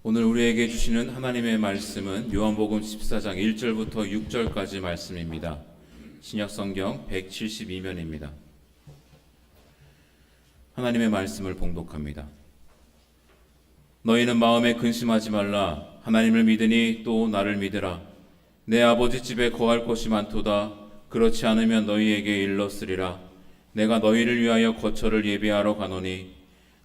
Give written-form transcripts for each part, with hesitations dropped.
오늘 우리에게 주시는 하나님의 말씀은 요한복음 14장 1절부터 6절까지 말씀입니다. 신약성경 172면입니다. 하나님의 말씀을 봉독합니다. 너희는 마음에 근심하지 말라. 하나님을 믿으니 또 나를 믿으라. 내 아버지 집에 거할 곳이 많도다. 그렇지 않으면 너희에게 일렀으리라. 내가 너희를 위하여 거처를 예비하러 가노니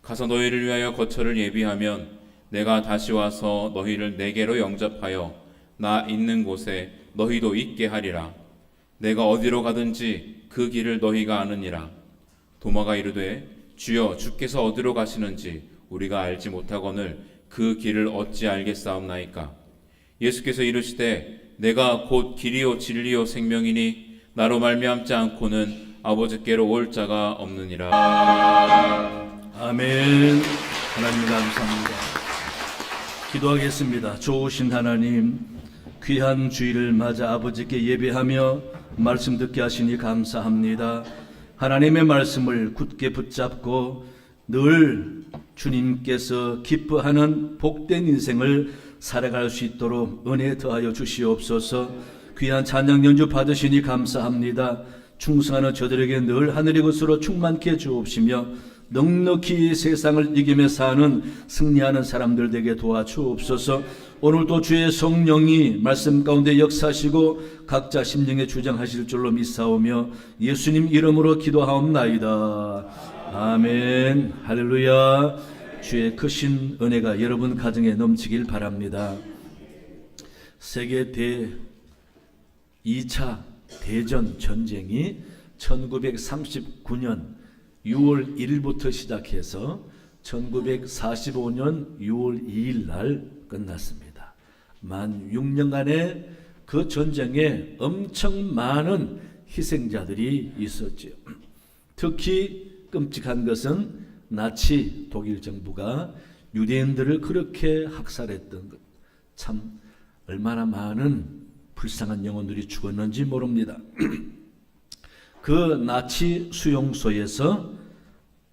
가서 너희를 위하여 거처를 예비하면 내가 다시 와서 너희를 내게로 영접하여 나 있는 곳에 너희도 있게 하리라. 내가 어디로 가든지 그 길을 너희가 아느니라. 도마가 이르되 주여 주께서 어디로 가시는지 우리가 알지 못하거늘 그 길을 어찌 알겠사옵나이까. 예수께서 이르시되 내가 곧 길이요 진리요 생명이니 나로 말미암지 않고는 아버지께로 올 자가 없느니라. 아멘. 하나님 감사합니다. 기도하겠습니다. 좋으신 하나님, 귀한 주일을 맞아 아버지께 예배하며 말씀 듣게 하시니 감사합니다. 하나님의 말씀을 굳게 붙잡고 늘 주님께서 기뻐하는 복된 인생을 살아갈 수 있도록 은혜 더하여 주시옵소서. 귀한 찬양 연주 받으시니 감사합니다. 충성하는 저들에게 늘 하늘의 것으로 충만케 해 주옵시며 넉넉히 세상을 이기며 사는 승리하는 사람들 되게 도와주옵소서. 오늘도 주의 성령이 말씀 가운데 역사하시고 각자 심령에 주장하실 줄로 믿사오며 예수님 이름으로 기도하옵나이다. 아멘. 할렐루야. 주의 크신 은혜가 여러분 가정에 넘치길 바랍니다. 세계 2차 대전 전쟁이 1939년 6월 1일부터 시작해서 1945년 6월 2일 날 끝났습니다. 만 6년간의 그 전쟁에 엄청 많은 희생자들이 있었죠. 특히 끔찍한 것은 나치 독일 정부가 유대인들을 그렇게 학살했던 것. 참 얼마나 많은 불쌍한 영혼들이 죽었는지 모릅니다. 그 나치 수용소에서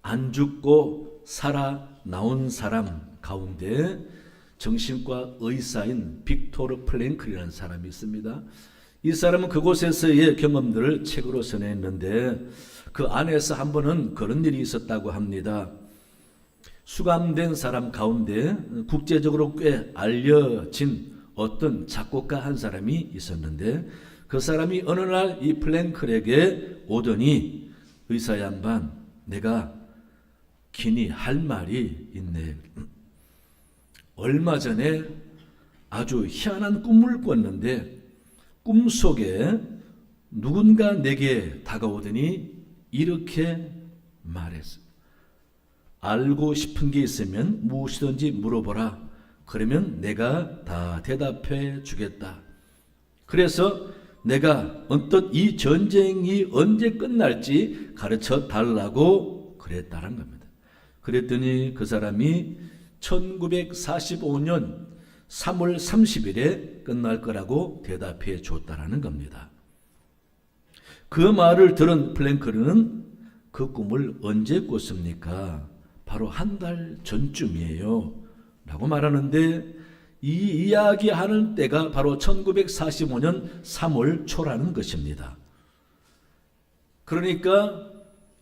안 죽고 살아나온 사람 가운데 정신과 의사인 빅토르 플랭클이라는 사람이 있습니다. 이 사람은 그곳에서의 경험들을 책으로 써냈는데 그 안에서 한 번은 그런 일이 있었다고 합니다. 수감된 사람 가운데 국제적으로 꽤 알려진 어떤 작곡가 한 사람이 있었는데 그 사람이 어느 날 이 플랭클에게 오더니 의사 양반, 내가 긴히 할 말이 있네. 얼마 전에 아주 희한한 꿈을 꿨는데 꿈속에 누군가 내게 다가오더니 이렇게 말했어. 알고 싶은 게 있으면 무엇이든지 물어보라. 그러면 내가 다 대답해 주겠다. 그래서 내가 언뜻 이 전쟁이 언제 끝날지 가르쳐 달라고 그랬다는 겁니다. 그랬더니 그 사람이 1945년 3월 30일에 끝날 거라고 대답해 줬다는 겁니다. 그 말을 들은 플랭클은 그 꿈을 언제 꿨습니까? 바로 한 달 전쯤이에요 라고 말하는데 이 이야기하는 때가 바로 1945년 3월 초라는 것입니다. 그러니까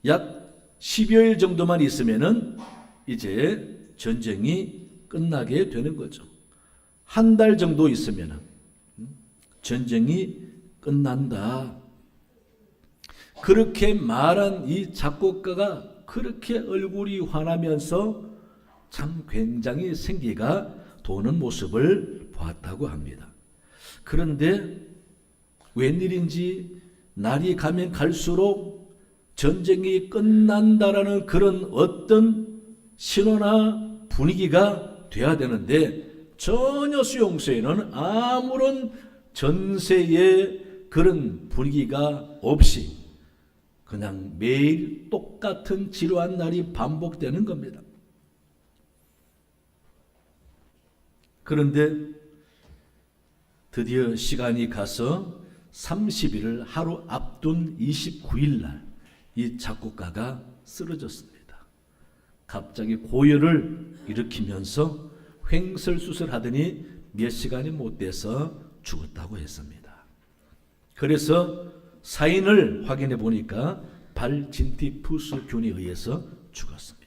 약 10여일 정도만 있으면은 이제 전쟁이 끝나게 되는 거죠. 한 달 정도 있으면은 전쟁이 끝난다. 그렇게 말한 이 작곡가가 그렇게 얼굴이 환하면서 참 굉장히 생기가 도는 모습을 보았다고 합니다. 그런데 웬일인지 날이 가면 갈수록 전쟁이 끝난다라는 그런 어떤 신호나 분위기가 돼야 되는데 전혀 수용소에는 아무런 전세의 그런 분위기가 없이 그냥 매일 똑같은 지루한 날이 반복되는 겁니다. 그런데 드디어 시간이 가서 30일을 하루 앞둔 29일 날 이 작곡가가 쓰러졌습니다. 갑자기 고열을 일으키면서 횡설수설하더니 몇 시간이 못 돼서 죽었다고 했습니다. 그래서 사인을 확인해 보니까 발진티푸스균에 의해서 죽었습니다.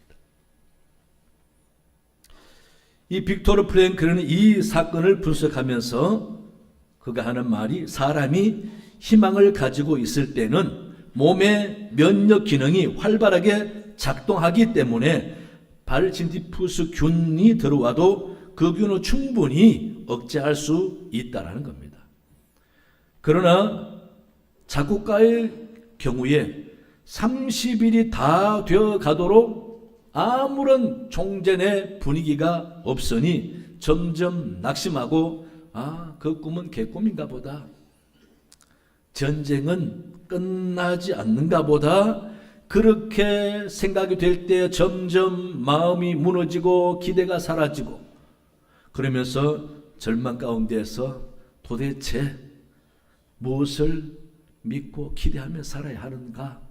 이 빅토르 프랭클은 이 사건을 분석하면서 그가 하는 말이, 사람이 희망을 가지고 있을 때는 몸의 면역 기능이 활발하게 작동하기 때문에 발진티푸스균이 들어와도 그 균을 충분히 억제할 수 있다는 겁니다. 그러나 작곡가의 경우에 30일이 다 되어 가도록 아무런 총전의 분위기가 없으니 점점 낙심하고, 그 꿈은 개꿈인가 보다, 전쟁은 끝나지 않는가 보다, 그렇게 생각이 될 때 점점 마음이 무너지고 기대가 사라지고, 그러면서 절망 가운데서 도대체 무엇을 믿고 기대하며 살아야 하는가,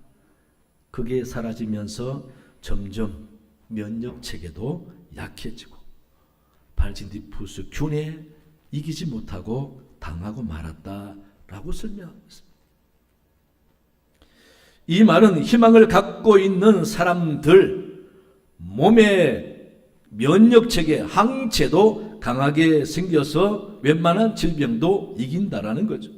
그게 사라지면서 점점 면역 체계도 약해지고 발진티푸스균에 이기지 못하고 당하고 말았다라고 설명하고 있습니다. 이 말은 희망을 갖고 있는 사람들 몸의 면역 체계, 항체도 강하게 생겨서 웬만한 질병도 이긴다라는 거죠.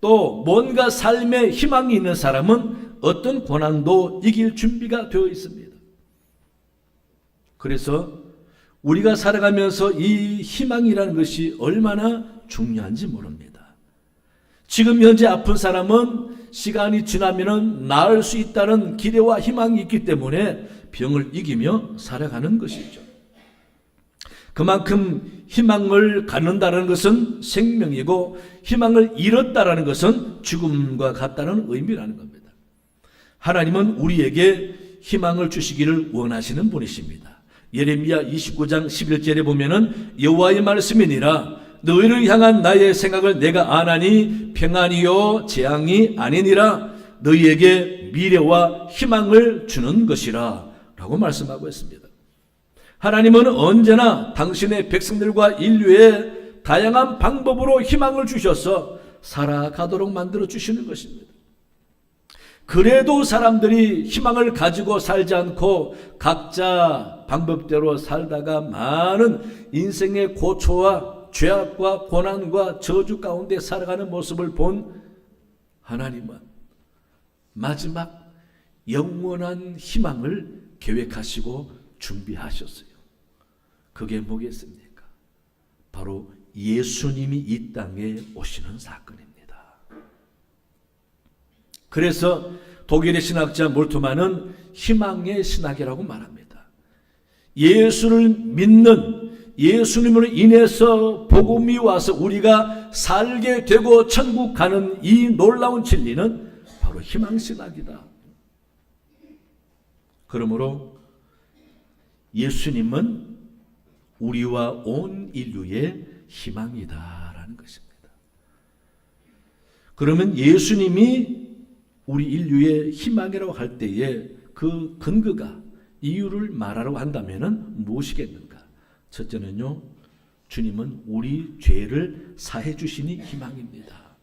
또 뭔가 삶에 희망이 있는 사람은 어떤 고난도 이길 준비가 되어 있습니다. 그래서 우리가 살아가면서 이 희망이라는 것이 얼마나 중요한지 모릅니다. 지금 현재 아픈 사람은 시간이 지나면 나을 수 있다는 기대와 희망이 있기 때문에 병을 이기며 살아가는 것이죠. 그만큼 희망을 갖는다는 것은 생명이고, 희망을 잃었다는 것은 죽음과 같다는 의미라는 겁니다. 하나님은 우리에게 희망을 주시기를 원하시는 분이십니다. 예레미야 29장 11절에 보면은 여호와의 말씀이니라, 너희를 향한 나의 생각을 내가 아나니 평안이요 재앙이 아니니라, 너희에게 미래와 희망을 주는 것이라 라고 말씀하고 있습니다. 하나님은 언제나 당신의 백성들과 인류에 다양한 방법으로 희망을 주셔서 살아가도록 만들어 주시는 것입니다. 그래도 사람들이 희망을 가지고 살지 않고 각자 방법대로 살다가 많은 인생의 고초와 죄악과 고난과 저주 가운데 살아가는 모습을 본 하나님은 마지막 영원한 희망을 계획하시고 준비하셨어요. 그게 뭐겠습니까? 바로 예수님이 이 땅에 오시는 사건입니다. 그래서 독일의 신학자 몰트만은 희망의 신학이라고 말합니다. 예수를 믿는, 예수님으로 인해서 복음이 와서 우리가 살게 되고 천국 가는 이 놀라운 진리는 바로 희망신학이다. 그러므로 예수님은 우리와 온 인류의 희망이다라는 것입니다. 그러면 예수님이 우리 인류의 희망이라고 할 때에 그 근거가, 이유를 말하라고 한다면 무엇이겠는가? 첫째는요, 주님은 우리 죄를 사해 주시니 희망입니다.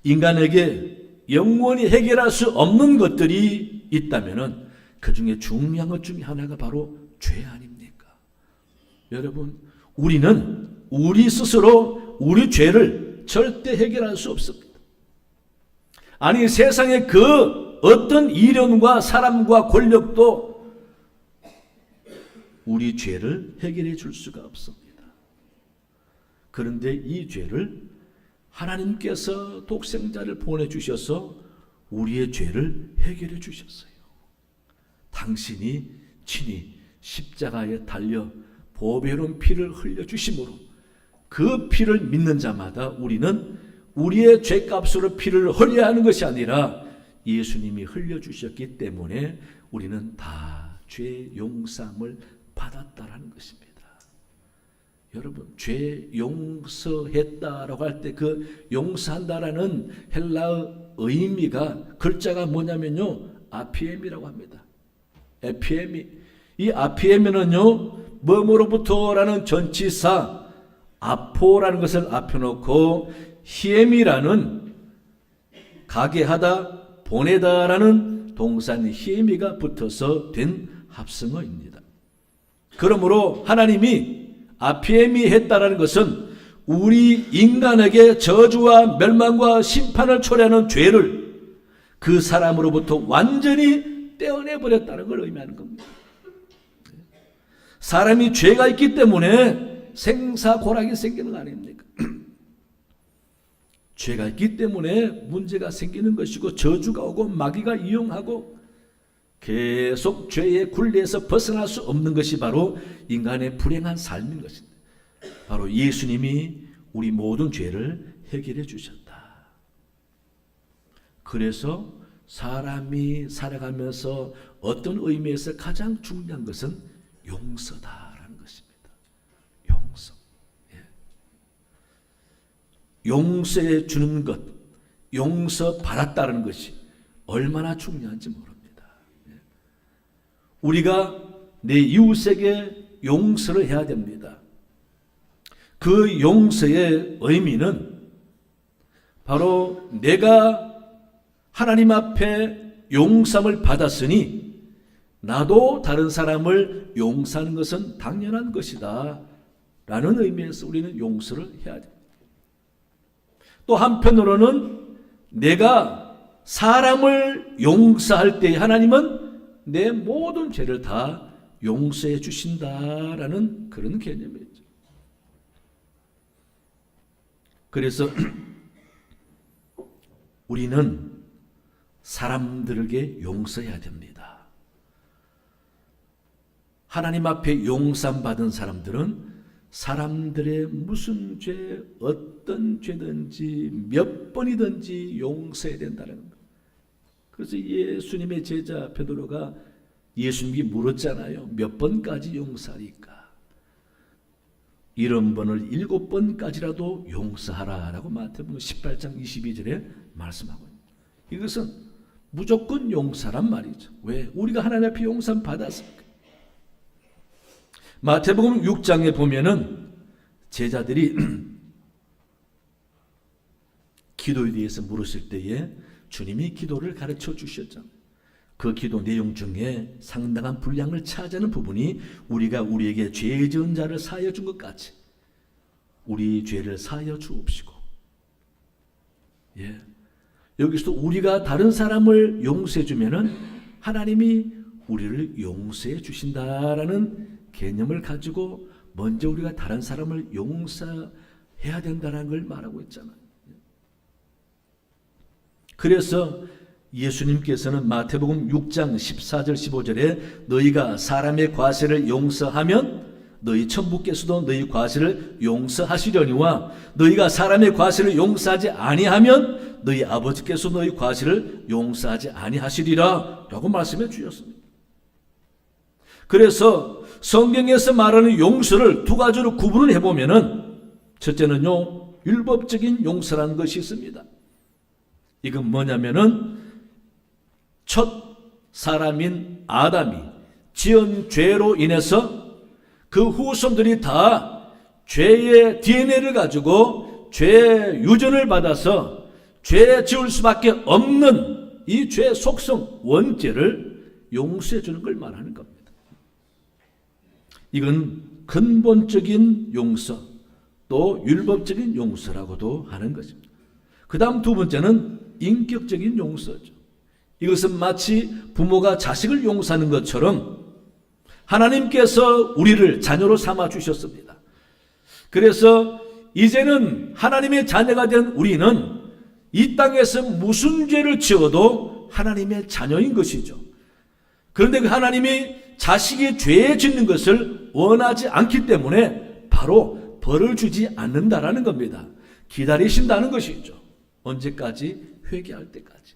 인간에게 영원히 해결할 수 없는 것들이 있다면 그 중에 중요한 것 중에 하나가 바로 죄 아닙니까? 여러분, 우리는 우리 스스로 우리 죄를 절대 해결할 수 없습니다. 아니, 세상의 그 어떤 이론과 사람과 권력도 우리 죄를 해결해 줄 수가 없습니다. 그런데 이 죄를 하나님께서 독생자를 보내주셔서 우리의 죄를 해결해 주셨어요. 당신이 친히 십자가에 달려 보배로운 피를 흘려주심으로 그 피를 믿는 자마다 우리는 우리의 죄값으로 피를 흘려야 하는 것이 아니라 예수님이 흘려주셨기 때문에 우리는 다 죄 용서함을 받았다라는 것입니다. 여러분, 죄 용서했다라고 할 때 그 용서한다라는 헬라어 의미가, 글자가 뭐냐면요, 아피엠이라고 합니다. 에피엠이. 이 아피엠에는요, 뭐뭐로부터라는 전치사 아포라는 것을 앞에 놓고 히에미라는 가게 하다 보내다라는 동산 히에미가 붙어서 된 합성어입니다. 그러므로 하나님이 아피에미 했다라는 것은 우리 인간에게 저주와 멸망과 심판을 초래하는 죄를 그 사람으로부터 완전히 떼어내버렸다는 걸 의미하는 겁니다. 사람이 죄가 있기 때문에 생사고락이 생기는 거 아닙니까? 죄가 있기 때문에 문제가 생기는 것이고 저주가 오고 마귀가 이용하고 계속 죄의 굴레에서 벗어날 수 없는 것이 바로 인간의 불행한 삶인 것입니다. 바로 예수님이 우리 모든 죄를 해결해 주셨다. 그래서 사람이 살아가면서 어떤 의미에서 가장 중요한 것은 용서다라는 것입니다. 용서. 용서해 주는 것, 용서 받았다는 것이 얼마나 중요한지 모릅니다. 우리가 내 이웃에게 용서를 해야 됩니다. 그 용서의 의미는 바로 내가 하나님 앞에 용서를 받았으니 나도 다른 사람을 용서하는 것은 당연한 것이다 라는 의미에서 우리는 용서를 해야 됩니다. 또 한편으로는 내가 사람을 용서할 때 하나님은 내 모든 죄를 다 용서해 주신다라는 그런 개념이죠. 그래서 우리는 사람들에게 용서해야 됩니다. 하나님 앞에 용서받은 사람들은 사람들의 무슨 죄, 어떤 죄든지 몇 번이든지 용서해야 된다는 겁니다. 그래서 예수님의 제자 베드로가 예수님이 물었잖아요. 몇 번까지 용서하리까? 70번을 7번까지라도 용서하라라고 마태복음 18장 22절에 말씀하고 있습니다. 이것은 무조건 용서란 말이죠. 왜? 우리가 하나님 앞에 용서 받았으니까. 마태복음 6장에 보면은 제자들이 기도에 대해서 물었을 때에 주님이 기도를 가르쳐 주셨잖아요. 그 기도 내용 중에 상당한 분량을 차지하는 부분이 우리가 우리에게 죄 지은 자를 사하여 준 것 같이 우리 죄를 사하여 주옵시고, 여기서도 우리가 다른 사람을 용서해 주면은 하나님이 우리를 용서해 주신다라는 개념을 가지고 먼저 우리가 다른 사람을 용서해야 된다는 걸 말하고 있잖아요. 그래서 예수님께서는 마태복음 6장 14절 15절에 너희가 사람의 과실을 용서하면 너희 천부께서도 너희 과실을 용서하시려니와 너희가 사람의 과실을 용서하지 아니하면 너희 아버지께서 너희 과실을 용서하지 아니하시리라 라고 말씀해 주셨습니다. 그래서 성경에서 말하는 용서를 두 가지로 구분을 해보면은 첫째는요, 율법적인 용서라는 것이 있습니다. 이건 뭐냐면은 첫 사람인 아담이 지은 죄로 인해서 그 후손들이 다 죄의 DNA를 가지고 죄의 유전을 받아서 죄 지을 수밖에 없는 이 죄 속성 원죄를 용서해 주는 걸 말하는 겁니다. 이건 근본적인 용서, 또 율법적인 용서라고도 하는 것입니다. 그 다음 두 번째는 인격적인 용서죠. 이것은 마치 부모가 자식을 용서하는 것처럼 하나님께서 우리를 자녀로 삼아 주셨습니다. 그래서 이제는 하나님의 자녀가 된 우리는 이 땅에서 무슨 죄를 지어도 하나님의 자녀인 것이죠. 그런데 그 하나님이 자식이 죄 짓는 것을 원하지 않기 때문에 바로 벌을 주지 않는다라는 겁니다. 기다리신다는 것이죠. 언제까지? 회개할 때까지.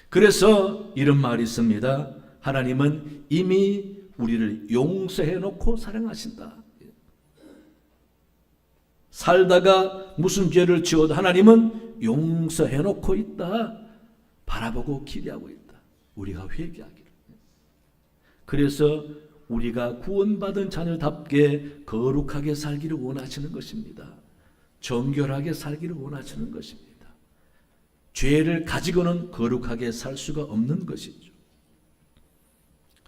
그래서 이런 말이 있습니다. 하나님은 이미 우리를 용서해 놓고 사랑하신다. 살다가 무슨 죄를 지어도 하나님은 용서해 놓고 있다. 바라보고 기대하고 있다. 우리가 회개하기를. 그래서 우리가 구원받은 자녀답게 거룩하게 살기를 원하시는 것입니다. 정결하게 살기를 원하시는 것입니다. 죄를 가지고는 거룩하게 살 수가 없는 것이죠.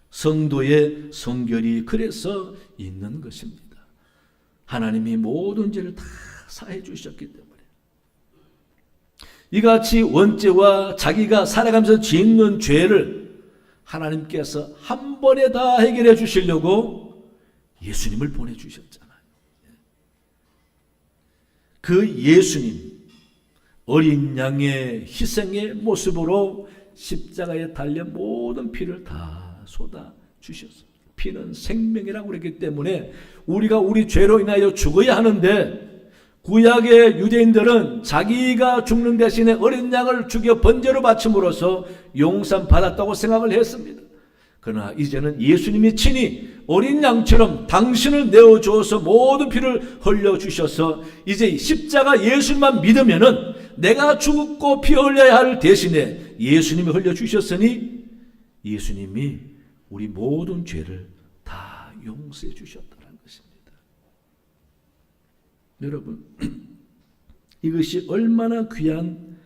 성도의 성결이 그래서 있는 것입니다. 하나님이 모든 죄를 다 사해 주셨기 때문에 이같이 원죄와 자기가 살아가면서 짓는 죄를 하나님께서 한 번에 다 해결해 주시려고 예수님을 보내주셨잖아요. 그 예수님 어린 양의 희생의 모습으로 십자가에 달려 모든 피를 다 쏟아 주셨어요. 피는 생명이라고 그랬기 때문에 우리가 우리 죄로 인하여 죽어야 하는데 구약의 유대인들은 자기가 죽는 대신에 어린 양을 죽여 번제로 바침으로써 용서 받았다고 생각을 했습니다. 그러나 이제는 예수님이 친히 어린 양처럼 당신을 내어주어서 모든 피를 흘려주셔서 이제 십자가 예수님만 믿으면은 내가 죽고 피 흘려야 할 대신에 예수님이 흘려주셨으니 예수님이 우리 모든 죄를 다 용서해 주셨다는 것입니다. 여러분, 이것이 얼마나 귀한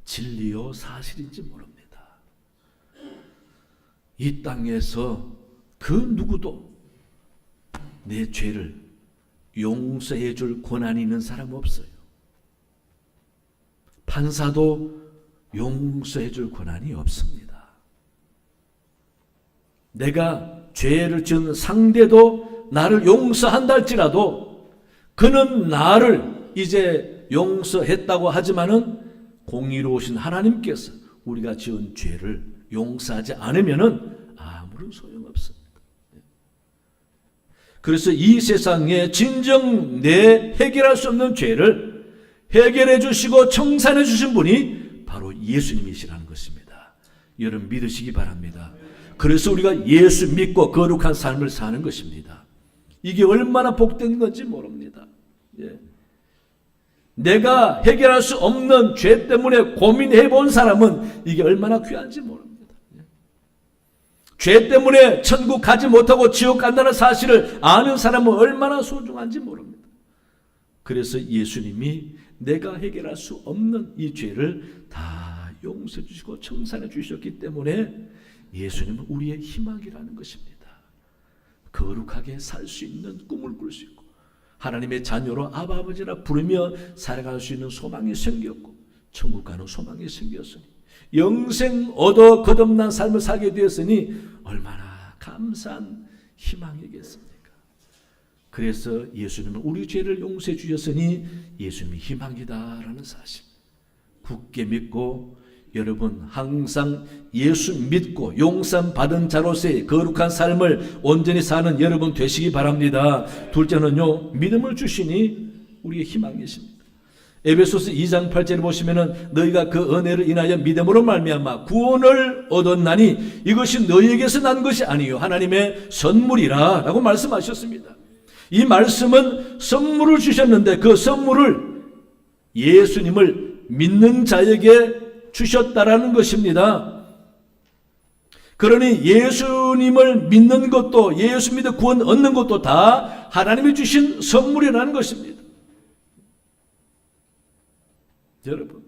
진리요 사실인지 모릅니다. 이 땅에서 그 누구도 내 죄를 용서해 줄 권한이 있는 사람 없어요. 판사도 용서해 줄 권한이 없습니다. 내가 죄를 지은 상대도 나를 용서한다 할지라도 그는 나를 이제 용서했다고 하지만은 공의로우신 하나님께서 우리가 지은 죄를 용서하지 않으면은 아무런 소용없습니다. 그래서 이 세상에 진정 내 해결할 수 없는 죄를 해결해 주시고 청산해 주신 분이 바로 예수님이시라는 것입니다. 여러분 믿으시기 바랍니다. 그래서 우리가 예수 믿고 거룩한 삶을 사는 것입니다. 이게 얼마나 복된 건지 모릅니다. 예. 내가 해결할 수 없는 죄 때문에 고민해 본 사람은 이게 얼마나 귀한지 모릅니다. 예. 죄 때문에 천국 가지 못하고 지옥 간다는 사실을 아는 사람은 얼마나 소중한지 모릅니다. 그래서 예수님이 내가 해결할 수 없는 이 죄를 다 용서해 주시고 청산해 주셨기 때문에 예수님은 우리의 희망이라는 것입니다. 거룩하게 살 수 있는 꿈을 꿀 수 있고 하나님의 자녀로 아버지라 부르며 살아갈 수 있는 소망이 생겼고 천국 가는 소망이 생겼으니 영생 얻어 거듭난 삶을 살게 되었으니 얼마나 감사한 희망이겠습니까? 그래서 예수님은 우리 죄를 용서해 주셨으니 예수님이 희망이다라는 사실 굳게 믿고 여러분 항상 예수 믿고 용서 받은 자로서의 거룩한 삶을 온전히 사는 여러분 되시기 바랍니다. 둘째는요, 믿음을 주시니 우리의 희망이십니다. 에베소서 2장 8절에 보시면은 너희가 그 은혜를 인하여 믿음으로 말미암아 구원을 얻었나니 이것이 너희에게서 난 것이 아니요 하나님의 선물이라 라고 말씀하셨습니다. 이 말씀은 선물을 주셨는데 그 선물을 예수님을 믿는 자에게 주셨다라는 것입니다. 그러니 예수님을 믿는 것도 예수 믿어 구원 얻는 것도 다 하나님이 주신 선물이라는 것입니다. 여러분,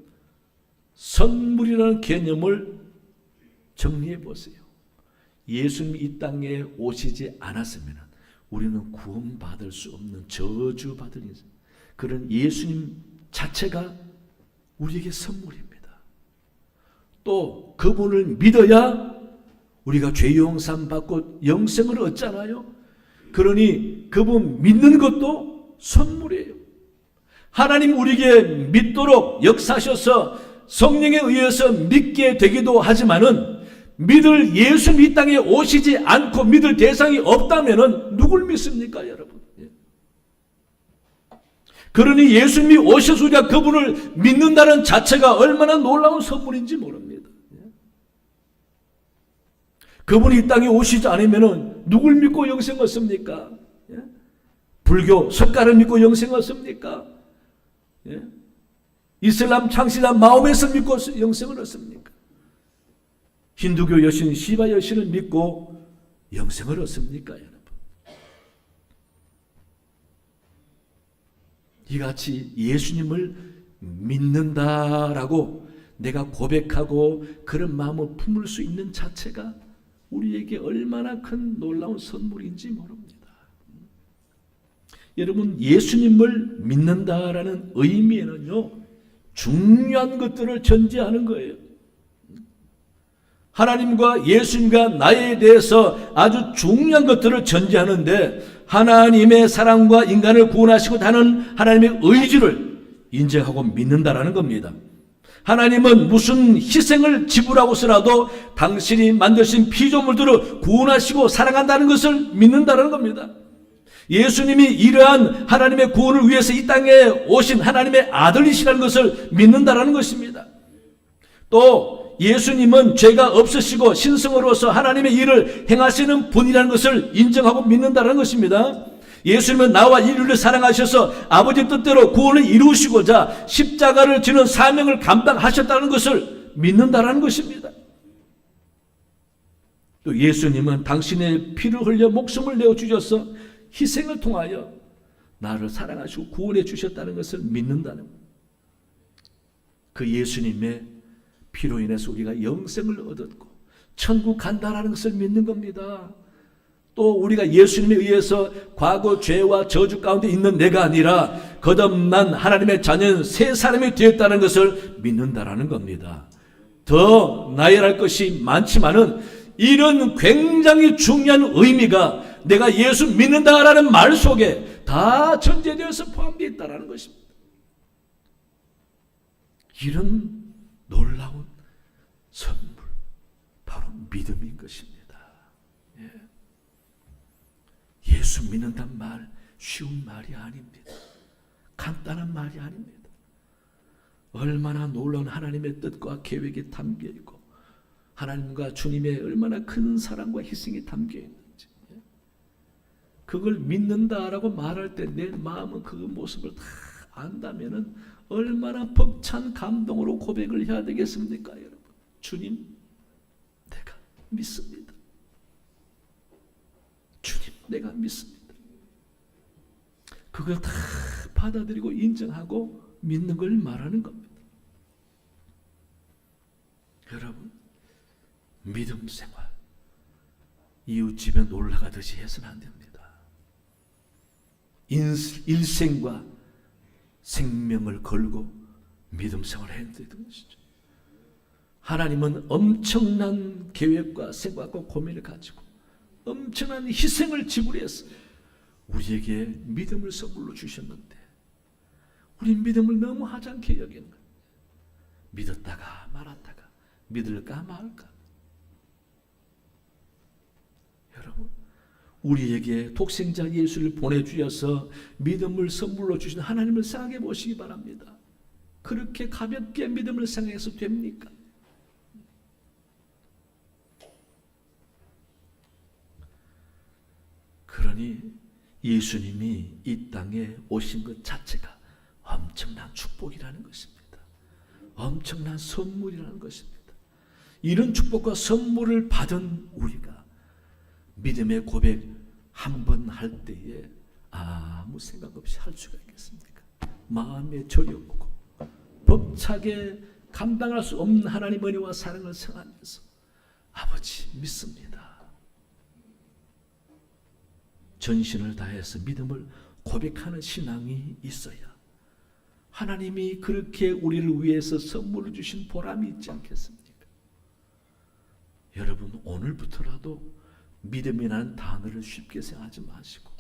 선물이라는 개념을 정리해 보세요. 예수님이 이 땅에 오시지 않았으면 우리는 구원받을 수 없는 저주받을 인생, 그런 예수님 자체가 우리에게 선물입니다. 또 그분을 믿어야 우리가 죄 용서 받고 영생을 얻잖아요. 그러니 그분 믿는 것도 선물이에요. 하나님 우리에게 믿도록 역사하셔서 성령에 의해서 믿게 되기도 하지만은 믿을 예수님 이 땅에 오시지 않고 믿을 대상이 없다면은 누굴 믿습니까, 여러분? 그러니 예수님이 오셔서 우리가 그분을 믿는다는 자체가 얼마나 놀라운 선물인지 모릅니다. 그분이 이 땅에 오시지 않으면 누굴 믿고 영생 얻습니까? 불교 석가를 믿고 영생 얻습니까? 이슬람 창시자 마호메를 믿고 영생을 얻습니까? 힌두교 여신 시바 여신을 믿고 영생을 얻습니까, 여러분? 이같이 예수님을 믿는다라고 내가 고백하고 그런 마음을 품을 수 있는 자체가 우리에게 얼마나 큰 놀라운 선물인지 모릅니다. 여러분, 예수님을 믿는다라는 의미에는요, 중요한 것들을 전제하는 거예요. 하나님과 예수님과 나에 대해서 아주 중요한 것들을 전제하는데, 하나님의 사랑과 인간을 구원하시고 다는 하나님의 의지를 인정하고 믿는다라는 겁니다. 하나님은 무슨 희생을 지불하고서라도 당신이 만드신 피조물들을 구원하시고 사랑한다는 것을 믿는다는 겁니다. 예수님이 이러한 하나님의 구원을 위해서 이 땅에 오신 하나님의 아들이시라는 것을 믿는다는 것입니다. 또 예수님은 죄가 없으시고 신성으로서 하나님의 일을 행하시는 분이라는 것을 인정하고 믿는다는 것입니다. 예수님은 나와 인류를 사랑하셔서 아버지 뜻대로 구원을 이루시고자 십자가를 지는 사명을 감당하셨다는 것을 믿는다는 것입니다. 또 예수님은 당신의 피를 흘려 목숨을 내어주셔서 희생을 통하여 나를 사랑하시고 구원해 주셨다는 것을 믿는다는 겁니다. 그 예수님의 피로 인해서 우리가 영생을 얻었고 천국 간다라는 것을 믿는 겁니다. 또 우리가 예수님에 의해서 과거 죄와 저주 가운데 있는 내가 아니라 거듭난 하나님의 자녀인 새 사람이 되었다는 것을 믿는다라는 겁니다. 더 나열할 것이 많지만은 이런 굉장히 중요한 의미가 내가 예수 믿는다라는 말 속에 다 전제되어서 포함되어 있다는 것입니다. 이런 놀라운 선물, 바로 믿음인 것입니다. 예수 믿는다는 말 쉬운 말이 아닙니다. 간단한 말이 아닙니다. 얼마나 놀라운 하나님의 뜻과 계획이 담겨있고 하나님과 주님의 얼마나 큰 사랑과 희생이 담겨있는지, 그걸 믿는다라고 말할 때 내 마음은 그 모습을 다 안다면은 얼마나 벅찬 감동으로 고백을 해야 되겠습니까, 여러분? 주님, 내가 믿습니다. 주님, 내가 믿습니다. 그걸 다 받아들이고 인정하고 믿는 걸 말하는 겁니다. 여러분, 믿음 생활, 이웃집에 놀러가듯이 해서는 안 됩니다. 일생과 생명을 걸고 믿음 생활을 해야 되는 것이죠. 하나님은 엄청난 계획과 생각과 고민을 가지고 엄청난 희생을 지불해서 우리에게 믿음을 선물로 주셨는데 우리 믿음을 너무 하찮게 여기는 거예요. 믿었다가 말았다가 믿을까 말까. 여러분, 우리에게 독생자 예수를 보내주셔서 믿음을 선물로 주신 하나님을 생각해 보시기 바랍니다. 그렇게 가볍게 믿음을 생각해서 됩니까? 그러니 예수님이 이 땅에 오신 것 자체가 엄청난 축복이라는 것입니다. 엄청난 선물이라는 것입니다. 이런 축복과 선물을 받은 우리가 믿음의 고백 한 번 할 때에 아무 생각 없이 할 수가 있겠습니까? 마음에 절이 없고 벅차게 감당할 수 없는 하나님 은혜와 사랑을 생각하면서 아버지 믿습니다. 전신을 다해서 믿음을 고백하는 신앙이 있어야 하나님이 그렇게 우리를 위해서 선물을 주신 보람이 있지 않겠습니까? 여러분, 오늘부터라도 믿음이라는 단어를 쉽게 생각하지 마시고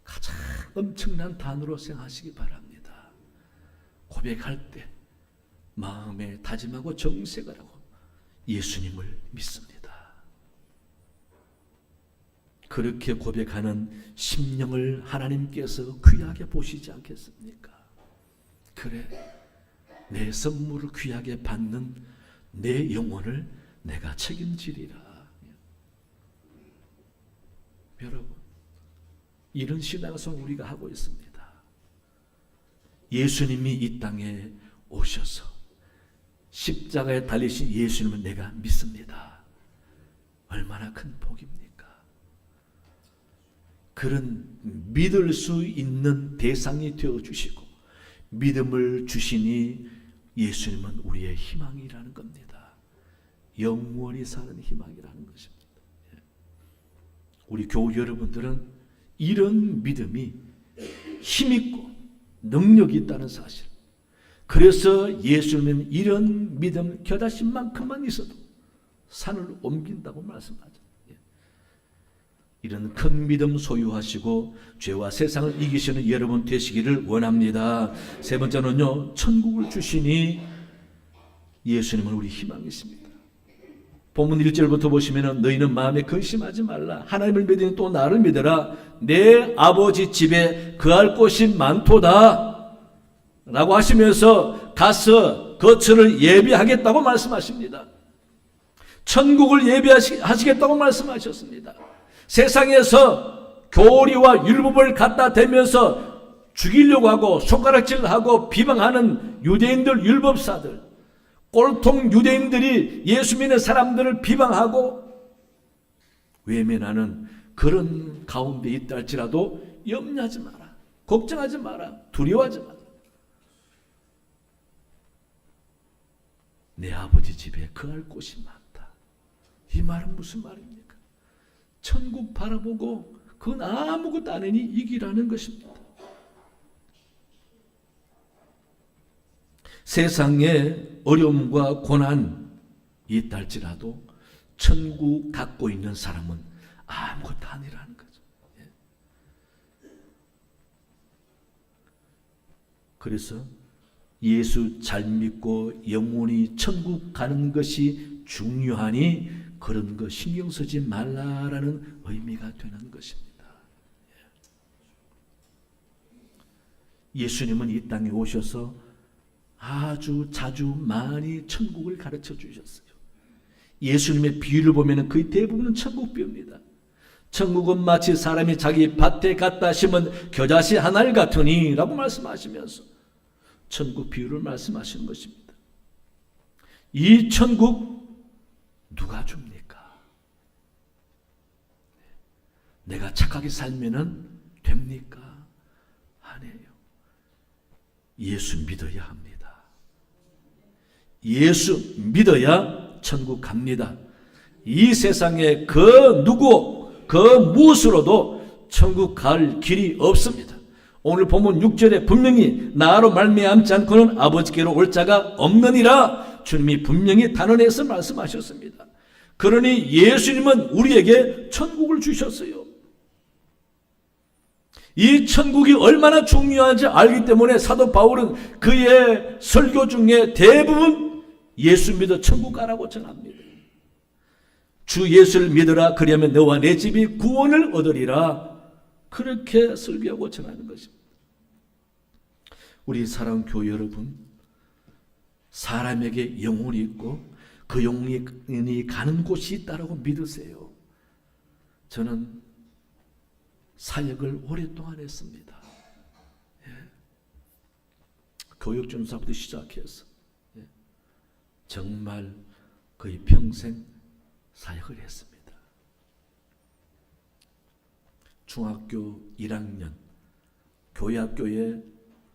가장 엄청난 단어로 생각하시기 바랍니다. 고백할 때 마음에 다짐하고 정색을 하고 예수님을 믿습니다. 그렇게 고백하는 심령을 하나님께서 귀하게 보시지 않겠습니까? 그래, 내 선물을 귀하게 받는 내 영혼을 내가 책임지리라. 여러분, 이런 신앙생활 우리가 하고 있습니다. 예수님이 이 땅에 오셔서 십자가에 달리신 예수님은 내가 믿습니다. 얼마나 큰 복입니까? 그런 믿을 수 있는 대상이 되어주시고 믿음을 주시니 예수님은 우리의 희망이라는 겁니다. 영원히 사는 희망이라는 것입니다. 우리 교우 여러분들은 이런 믿음이 힘있고 능력이 있다는 사실, 그래서 예수님은 이런 믿음 겨자씨만큼만 있어도 산을 옮긴다고 말씀하죠. 이런 큰 믿음 소유하시고 죄와 세상을 이기시는 여러분 되시기를 원합니다. 세 번째는요, 천국을 주시니 예수님은 우리 희망이십니다. 본문 1절부터 보시면 너희는 마음에 근심하지 말라. 하나님을 믿으니 또 나를 믿어라. 내 아버지 집에 거할 곳이 많도다 라고 하시면서 가서 거처를 예비하겠다고 말씀하십니다. 천국을 예비하시겠다고 말씀하셨습니다. 세상에서 교리와 율법을 갖다 대면서 죽이려고 하고 손가락질하고 비방하는 유대인들, 율법사들, 꼴통 유대인들이 예수 믿는 사람들을 비방하고 외면하는 그런 가운데 있다 할지라도 염려하지 마라, 걱정하지 마라, 두려워하지 마라. 내 아버지 집에 거할 곳이 많다. 이 말은 무슨 말입니까? 천국 바라보고 그건 아무것도 안 하니 이기라는 것입니다. 세상에 어려움과 고난이 있다 할지라도 천국 갖고 있는 사람은 아무것도 아니라는 거죠. 그래서 예수 잘 믿고 영원히 천국 가는 것이 중요하니 그런 거 신경 쓰지 말라라는 의미가 되는 것입니다. 예수님은 이 땅에 오셔서 아주 자주 많이 천국을 가르쳐 주셨어요. 예수님의 비유를 보면 거의 대부분은 천국 비유입니다. 천국은 마치 사람이 자기 밭에 갖다 심은 겨자씨 한 알 같으니 라고 말씀하시면서 천국 비유를 말씀하시는 것입니다. 이 천국 누가 줍니까? 내가 착하게 살면은 됩니까? 아니에요. 예수 믿어야 합니다. 예수 믿어야 천국 갑니다. 이 세상에 그 누구, 그 무엇으로도 천국 갈 길이 없습니다. 오늘 본문 6절에 분명히 나로 말미암지 않고는 아버지께로 올 자가 없느니라 주님이 분명히 단언해서 말씀하셨습니다. 그러니 예수님은 우리에게 천국을 주셨어요. 이 천국이 얼마나 중요한지 알기 때문에 사도 바울은 그의 설교 중에 대부분 예수 믿어 천국 가라고 전합니다. 주 예수를 믿어라, 그리하면 너와 내 집이 구원을 얻으리라. 그렇게 설교하고 전하는 것입니다. 우리 사랑하는 교회 여러분, 사람에게 영혼이 있고 그 영혼이 가는 곳이 있다고 믿으세요. 저는 사역을 오랫동안 했습니다. 교육전사부터 시작해서 정말 거의 평생 사역을 했습니다. 중학교 1학년 교회학교의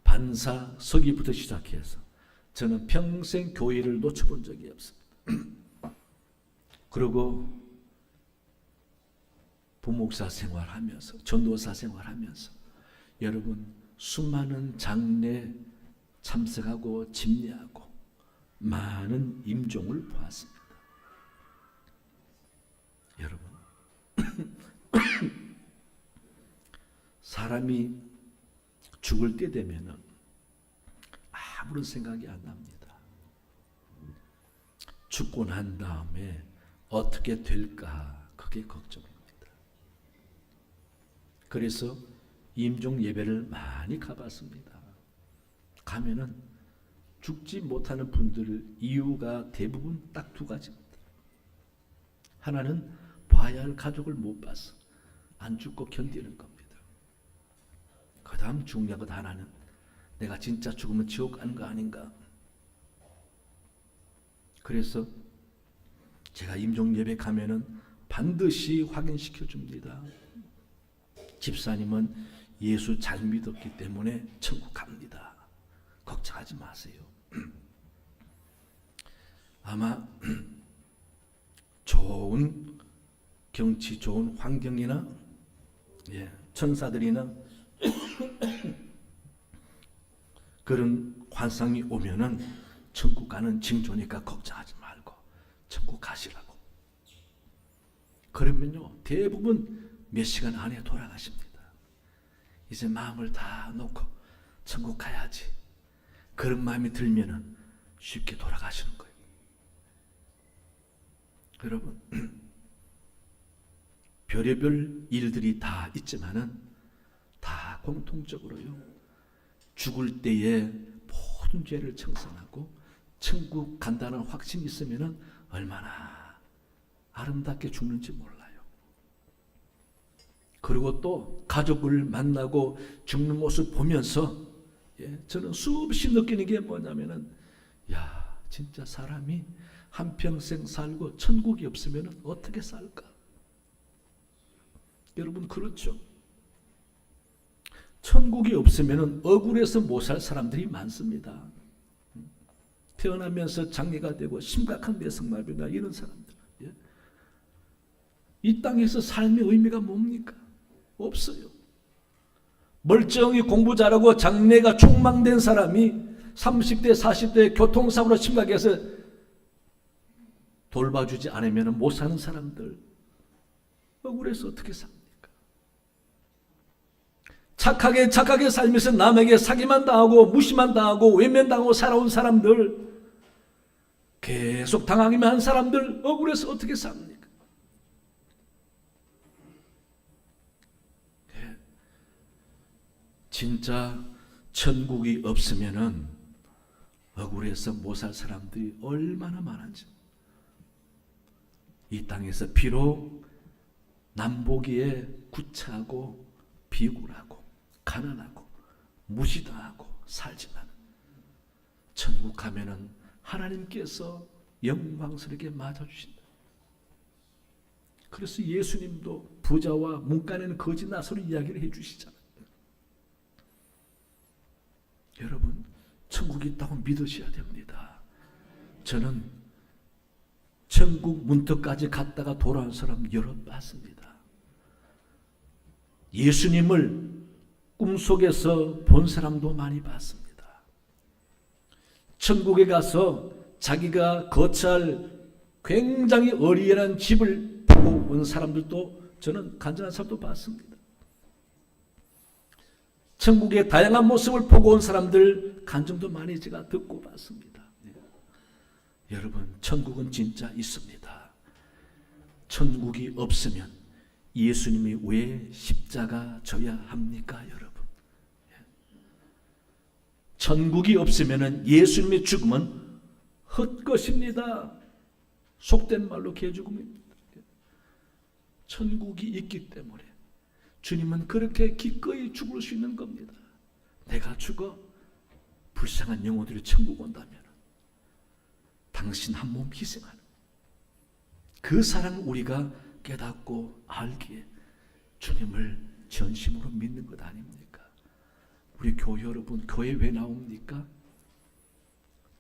반사 서기부터 시작해서 저는 평생 교회를 놓쳐본 적이 없습니다. 그리고 부목사 생활하면서 전도사 생활하면서 여러분 수많은 장례 참석하고 집례하고 많은 임종을 보았습니다. 여러분 사람이 죽을 때 되면은 아무런 생각이 안 납니다. 죽고 난 다음에 어떻게 될까 그게 걱정입니다. 그래서 임종 예배를 많이 가봤습니다. 가면은 죽지 못하는 분들 이유가 대부분 딱 두 가지입니다. 하나는 봐야 할 가족을 못 봐서 안 죽고 견디는 겁니다. 그 다음 중요한 것 하나는 내가 진짜 죽으면 지옥 가는 거 아닌가. 그래서 제가 임종 예배 가면은 반드시 확인시켜 줍니다. 집사님은 예수 잘 믿었기 때문에 천국 갑니다. 걱정하지 마세요. 아마 좋은 경치, 좋은 환경이나 천사들이나 그런 환상이 오면은 천국 가는 징조니까 걱정하지 말고 천국 가시라고. 그러면요 대부분 몇 시간 안에 돌아가십니다. 이제 마음을 다 놓고 천국 가야지, 그런 마음이 들면은 쉽게 돌아가시는 거예요. 여러분, 별의별 일들이 다 있지만은 다 공통적으로요, 죽을 때에 모든 죄를 청산하고 천국 간다는 확신이 있으면은 얼마나 아름답게 죽는지 몰라요. 그리고 또 가족을 만나고 죽는 모습 보면서 저는 수없이 느끼는 게 뭐냐면은, 야, 진짜 사람이 한평생 살고 천국이 없으면 어떻게 살까? 여러분, 그렇죠? 천국이 없으면 억울해서 못 살 사람들이 많습니다. 태어나면서 장애가 되고 심각한 내성마비나 이런 사람들. 이 땅에서 삶의 의미가 뭡니까? 없어요. 멀쩡히 공부 잘하고 장래가 촉망된 사람이 30대 40대 교통사고로 심각해서 돌봐주지 않으면 못 사는 사람들, 억울해서 어떻게 삽니까? 착하게 살면서 남에게 사기만 당하고 무시만 당하고 외면당하고 살아온 사람들, 계속 당하기만 한 사람들, 억울해서 어떻게 삽니까? 진짜 천국이 없으면은 억울해서 못 살 사람들이 얼마나 많은지. 이 땅에서 비록 남보기에 구차하고 비굴하고 가난하고 무시당하고 살지만 천국 가면은 하나님께서 영광스럽게 맞아주신다. 그래서 예수님도 부자와 문간에는 거지 나서로 이야기를 해주시잖아요. 여러분, 천국이 있다고 믿으셔야 됩니다. 저는 천국 문턱까지 갔다가 돌아온 사람 여러 봤습니다. 예수님을 꿈속에서 본 사람도 많이 봤습니다. 천국에 가서 자기가 거처할 굉장히 어리연한 집을 보고 온 사람들도 저는 간절한 사람도 봤습니다. 천국의 다양한 모습을 보고 온 사람들 간증도 많이 제가 듣고 봤습니다. 여러분, 천국은 진짜 있습니다. 천국이 없으면 예수님이 왜 십자가 져야 합니까, 여러분? 천국이 없으면 예수님의 죽음은 헛것입니다. 속된 말로 개죽음입니다. 천국이 있기 때문에 주님은 그렇게 기꺼이 죽을 수 있는 겁니다. 내가 죽어 불쌍한 영혼들이 천국 온다면 당신 한 몸 희생하는 그 사랑을 우리가 깨닫고 알기에 주님을 전심으로 믿는 것 아닙니까? 우리 교회 여러분, 교회 왜 나옵니까?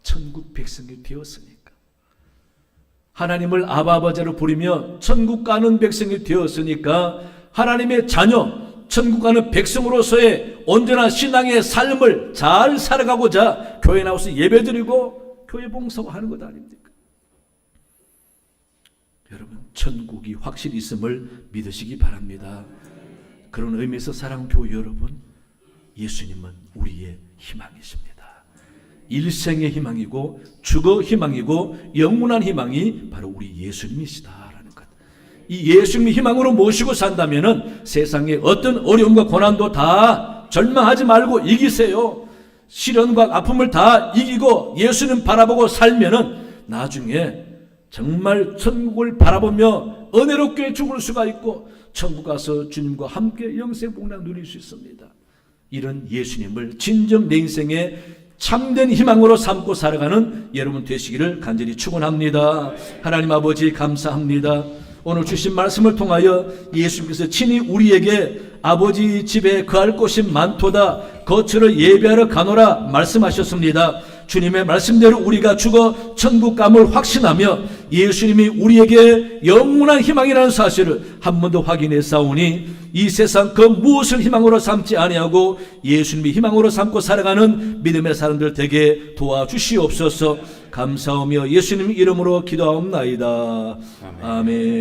천국 백성이 되었으니까. 하나님을 아바아버지로 부르며 천국 가는 백성이 되었으니까 하나님의 자녀, 천국 가는 백성으로서의 온전한 신앙의 삶을 잘 살아가고자 교회 나와서 예배드리고 교회 봉사하는 것 아닙니까? 여러분, 천국이 확실히 있음을 믿으시기 바랍니다. 그런 의미에서 사랑하는 교회 여러분, 예수님은 우리의 희망이십니다. 일생의 희망이고 주거 희망이고 영원한 희망이 바로 우리 예수님이시다라는 것. 이 예수님의 희망으로 모시고 산다면은 세상의 어떤 어려움과 고난도 다 절망하지 말고 이기세요. 시련과 아픔을 다 이기고 예수님 바라보고 살면은 나중에 정말 천국을 바라보며 은혜롭게 죽을 수가 있고 천국 가서 주님과 함께 영생 복락 누릴 수 있습니다. 이런 예수님을 진정 내 인생의 참된 희망으로 삼고 살아가는 여러분 되시기를 간절히 축원합니다. 하나님 아버지 감사합니다. 오늘 주신 말씀을 통하여 예수님께서 친히 우리에게 아버지 집에 거할 곳이 많도다 거처를 예비하러 가노라 말씀하셨습니다. 주님의 말씀대로 우리가 죽어 천국 감을 확신하며 예수님이 우리에게 영원한 희망이라는 사실을 한 번 더 확인해 싸우니 이 세상 그 무엇을 희망으로 삼지 아니하고 예수님이 희망으로 삼고 살아가는 믿음의 사람들 되게 도와주시옵소서. 감사하며 예수님 이름으로 기도하옵나이다. 아멘.